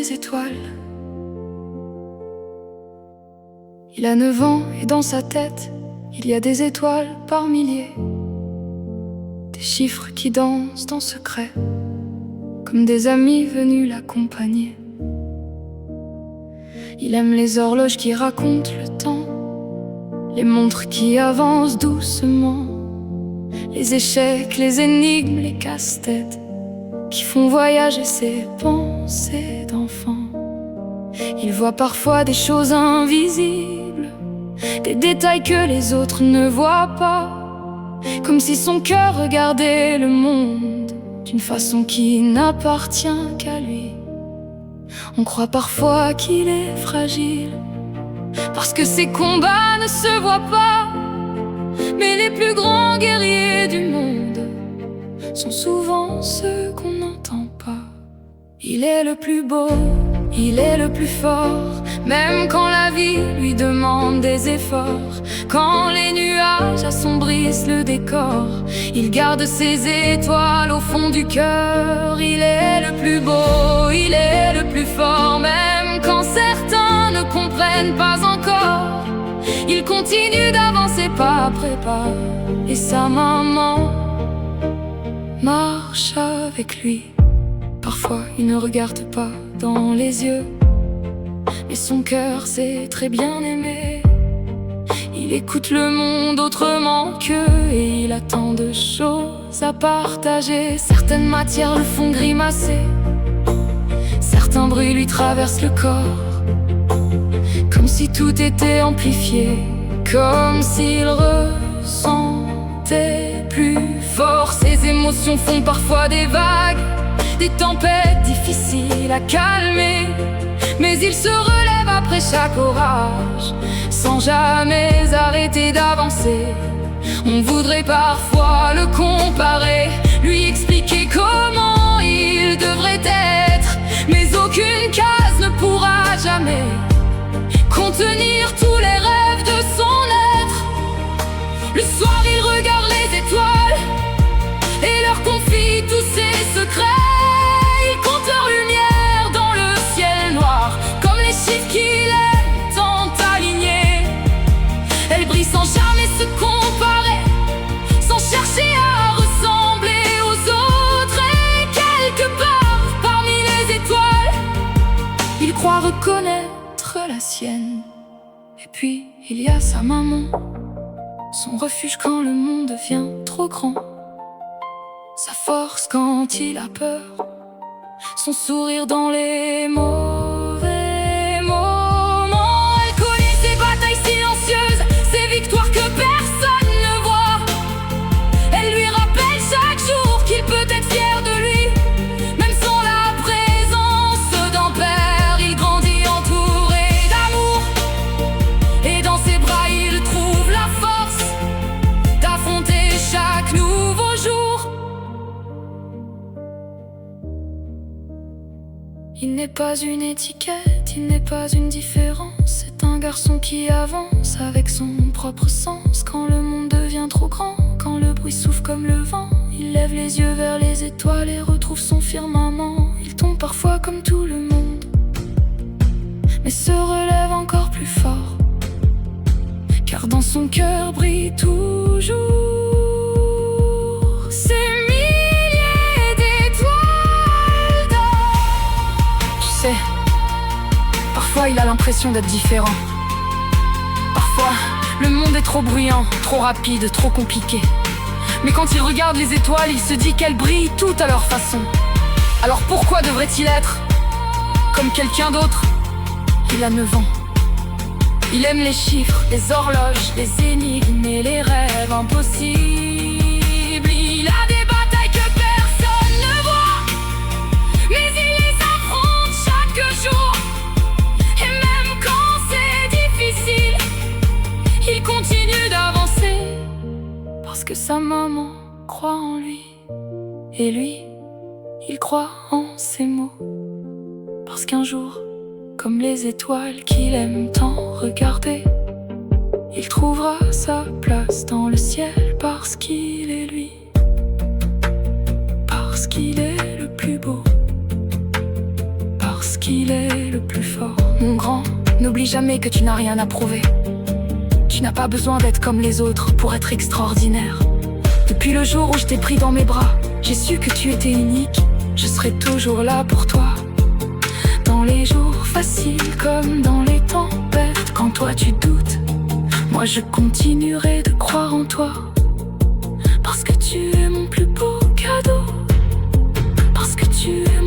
des étoiles. Il a 9 ans et dans sa tête, il y a des étoiles par milliers. Des chiffres qui dansent en secret, comme des amis venus l'accompagner. Il aime les horloges qui racontent le temps, les montres qui avancent doucement, les échecs, les énigmes, les casse-têtes qui font voyager ses pensées d'enfant. Il voit parfois des choses invisibles, des détails que les autres ne voient pas, comme si son cœur regardait le monde d'une façon qui n'appartient qu'à lui. On croit parfois qu'il est fragile, parce que ses combats ne se voient pas. Mais les plus grands guerriers du monde sont souvent ceux qu'on n'entend pas. Il est le plus beau, il est le plus fort, même quand la vie lui demande des efforts. Quand les nuages assombrissent le décor, il garde ses étoiles au fond du cœur. Il est le plus beau, il est le plus fort, même quand certains ne comprennent pas encore. Il continue d'avancer pas après pas, et sa maman marche avec lui. Parfois il ne regarde pas dans les yeux, mais son cœur sait très bien aimer. Il écoute le monde autrement qu'eux, et il a tant de choses à partager. Certaines matières le font grimacer, certains bruits lui traversent le corps, comme si tout était amplifié, comme s'il ressentait plus fort. Ses émotions font parfois des vagues, des tempêtes difficiles à calmer, mais il se relève après chaque orage, sans jamais arrêter d'avancer. On voudrait parfois le comparer, lui expliquer comment il devrait être, mais aucune case ne pourra jamais contenir tous les rêves de son être. Le soir il regarde les étoiles et leur confie tous ses secrets. Il compte leur lumière dans le ciel noir, comme les chiffres qu'il aime tant aligner. Elle brille sans jamais se comparer, sans chercher à ressembler aux autres. Et quelque part parmi les étoiles, il croit reconnaître la sienne. Et puis il y a sa maman, son refuge quand le monde devient trop grand, sa force quand il a peur, son sourire dans les mauvais moments. Elle connaît ses batailles silencieuses, ses victoires que personne ne voit. Elle lui rappelle chaque jour qu'il peut être fier de lui, même sans la présence d'un père. Il grandit entouré d'amour, et dans ses bras il trouve la force d'affronter chaque nouveau jour. Il n'est pas une étiquette, il n'est pas une différence. C'est un garçon qui avance avec son propre sens. Quand le monde devient trop grand, quand le bruit souffle comme le vent, il lève les yeux vers les étoiles et retrouve son firmament. Il tombe parfois comme tout le monde, mais se relève encore plus fort, car dans son cœur brille toujours ces milliers d'étoiles d'or. Tu sais, parfois il a l'impression d'être différent. Parfois, le monde est trop bruyant, trop rapide, trop compliqué. Mais quand il regarde les étoiles, il se dit qu'elles brillent toutes à leur façon. Alors pourquoi devrait-il être comme quelqu'un d'autre? Il a 9 ans. Il aime les chiffres, les horloges, les énigmes et les rêves impossibles. Il a des batailles que personne ne voit, mais il les affronte chaque jour. Et même quand c'est difficile, il continue d'avancer, parce que sa maman croit en lui, et lui, il croit en ses mots. Parce qu'un jour, comme les étoiles qu'il aime tant regarder, il trouvera sa place dans le ciel, parce qu'il est lui, parce qu'il est le plus beau, parce qu'il est N'oublie jamais que tu n'as rien à prouver. Tu n'as pas besoin d'être comme les autres pour être extraordinaire. Depuis le jour où je t'ai pris dans mes bras, j'ai su que tu étais unique. Je serai toujours là pour toi, dans les jours faciles comme dans les tempêtes. Quand toi tu doutes, moi je continuerai de croire en toi. Parce que tu es mon plus beau cadeau, parce que tu es